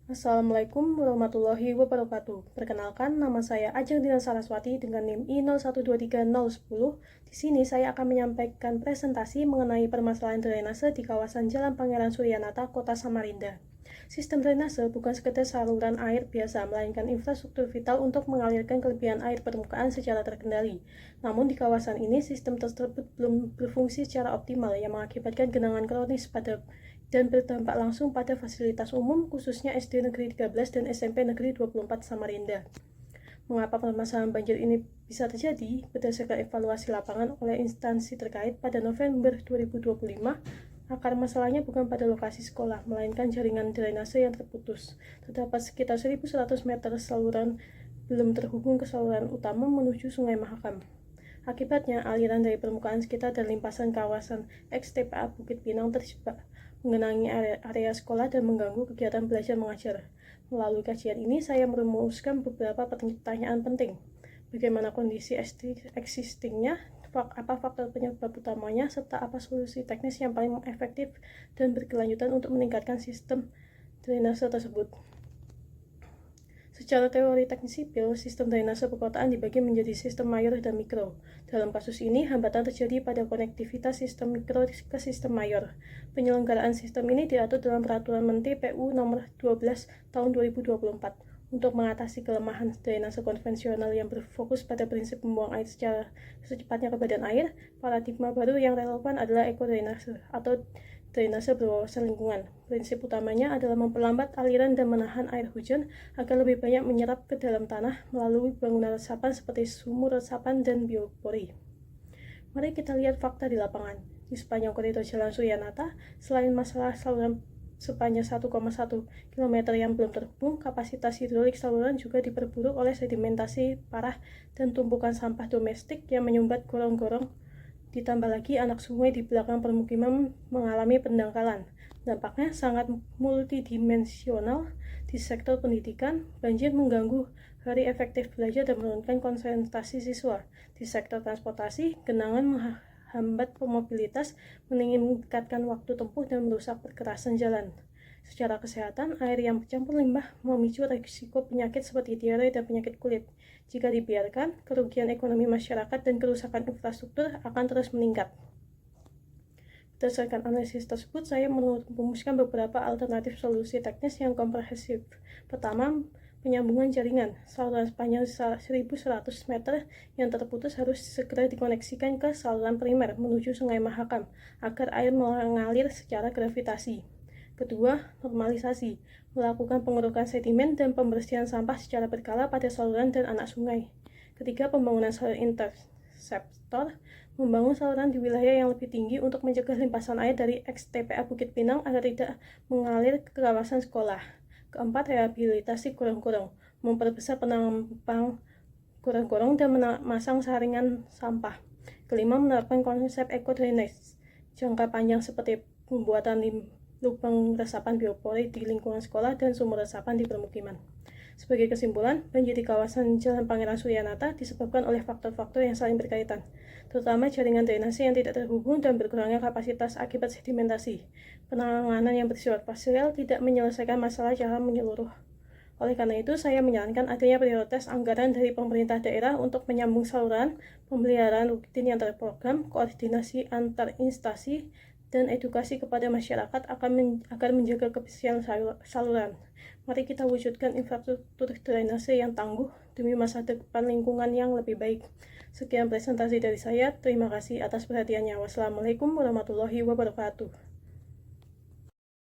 Assalamualaikum warahmatullahi wabarakatuh. Perkenalkan, nama saya Ajeng Dina Saraswati dengan NIM I1123010. Di sini saya akan menyampaikan presentasi mengenai permasalahan drainase di kawasan Jalan Pangeran Suryanata, Kota Samarinda. Sistem drainase bukan sekedar saluran air biasa, melainkan infrastruktur vital untuk mengalirkan kelebihan air permukaan secara terkendali. Namun di kawasan ini, sistem tersebut belum berfungsi secara optimal yang mengakibatkan genangan kronis dan berdampak langsung pada fasilitas umum, khususnya SD Negeri 13 dan SMP Negeri 24 Samarinda. Mengapa permasalahan banjir ini bisa terjadi? Berdasarkan evaluasi lapangan oleh instansi terkait pada November 2025, akar masalahnya bukan pada lokasi sekolah, melainkan jaringan drainase yang terputus. Terdapat sekitar 1.100 meter saluran belum terhubung ke saluran utama menuju Sungai Mahakam. Akibatnya, aliran dari permukaan sekitar dan limpasan kawasan ex-TPA Bukit Pinang terjebak, mengenangi area sekolah dan mengganggu kegiatan belajar mengajar. Melalui kajian ini, saya merumuskan beberapa pertanyaan penting. Bagaimana kondisi existingnya, apa faktor penyebab utamanya, serta apa solusi teknis yang paling efektif dan berkelanjutan untuk meningkatkan sistem drainase tersebut. Secara teori teknis sipil, sistem drainase perkotaan dibagi menjadi sistem mayor dan mikro. Dalam kasus ini, hambatan terjadi pada konektivitas sistem mikro ke sistem mayor. Penyelenggaraan sistem ini diatur dalam Peraturan Menteri PU Nomor 12 Tahun 2024. Untuk mengatasi kelemahan drainase konvensional yang berfokus pada prinsip membuang air secara secepatnya ke badan air, paradigma baru yang relevan adalah ekodrainase atau drainase berwawasan lingkungan. Prinsip utamanya adalah memperlambat aliran dan menahan air hujan agar lebih banyak menyerap ke dalam tanah melalui bangunan resapan seperti sumur resapan dan biopori. Mari kita lihat fakta di lapangan. Di sepanjang koridor Jalan Suryanata, selain masalah saluran sepanjang 1,1 km yang belum terhubung, kapasitas hidrolik saluran juga diperburuk oleh sedimentasi parah dan tumpukan sampah domestik yang menyumbat gorong-gorong. Ditambah lagi anak sungai di belakang permukiman mengalami pendangkalan. Dampaknya sangat multidimensional. Di sektor pendidikan, banjir mengganggu hari efektif belajar dan menurunkan konsentrasi siswa. Di sektor transportasi, genangan menghambat mobilitas, meningkatkan waktu tempuh dan merusak perkerasan jalan. Secara kesehatan, air yang bercampur limbah memicu risiko penyakit seperti diare dan penyakit kulit. Jika dibiarkan, kerugian ekonomi masyarakat dan kerusakan infrastruktur akan terus meningkat. Berdasarkan analisis tersebut, saya merumuskan beberapa alternatif solusi teknis yang komprehensif. Pertama, penyambungan jaringan. Saluran sepanjang 1.100 meter yang terputus harus segera dikoneksikan ke saluran primer menuju Sungai Mahakam agar air mengalir secara gravitasi. Kedua, normalisasi. Melakukan pengurukan sedimen dan pembersihan sampah secara berkala pada saluran dan anak sungai. Ketiga, pembangunan saluran interseptor. Membangun saluran di wilayah yang lebih tinggi untuk mencegah limpasan air dari ex-TPA Bukit Pinang agar tidak mengalir ke kawasan sekolah. Keempat, rehabilitasi gorong-gorong. Memperbesar penampang gorong-gorong dan memasang saringan sampah. Kelima, menerapkan konsep eco-drainage jangka panjang seperti pembuatan lubang resapan biopori di lingkungan sekolah dan sumur resapan di permukiman. Sebagai kesimpulan, banjir di kawasan Jalan Pangeran Suryanata disebabkan oleh faktor-faktor yang saling berkaitan, terutama jaringan drainase yang tidak terhubung dan berkurangnya kapasitas akibat sedimentasi. Penanganan yang bersifat parsial tidak menyelesaikan masalah secara menyeluruh. Oleh karena itu, saya menyarankan adanya prioritas anggaran dari pemerintah daerah untuk menyambung saluran, pemeliharaan rutin yang terprogram, koordinasi antar instansi, dan edukasi kepada masyarakat agar menjaga kebersihan saluran. Mari kita wujudkan infrastruktur drainase yang tangguh demi masa depan lingkungan yang lebih baik. Sekian presentasi dari saya. Terima kasih atas perhatiannya. Wassalamualaikum warahmatullahi wabarakatuh.